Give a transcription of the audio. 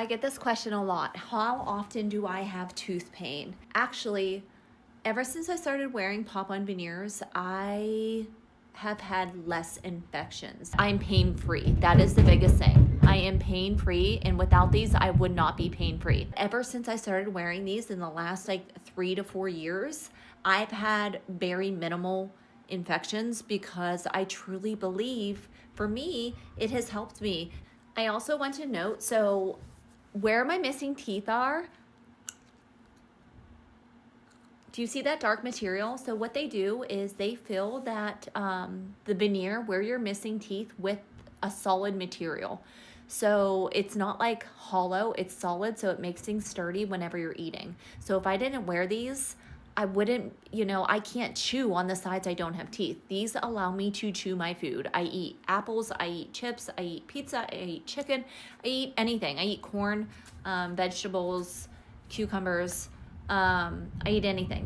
I get this question a lot. How often do I have tooth pain? Actually, ever since I started wearing pop-on veneers, I have had less infections. I'm pain-free. That is the biggest thing. I am pain-free, and without these, I would not be pain-free. Ever since I started wearing these in the last 3 to 4 years, I've had very minimal infections because I truly believe, for me, it has helped me. I also want to note, so where my missing teeth are, do you see that dark material? So what they do is they fill that, the veneer where you're missing teeth with a solid material. So it's not like hollow, it's solid, so it makes things sturdy whenever you're eating. So if I didn't wear these, I wouldn't, I can't chew on the sides I don't have teeth. These allow me to chew my food. I eat apples, I eat chips, I eat pizza, I eat chicken, I eat anything. I eat corn, vegetables, cucumbers, I eat anything.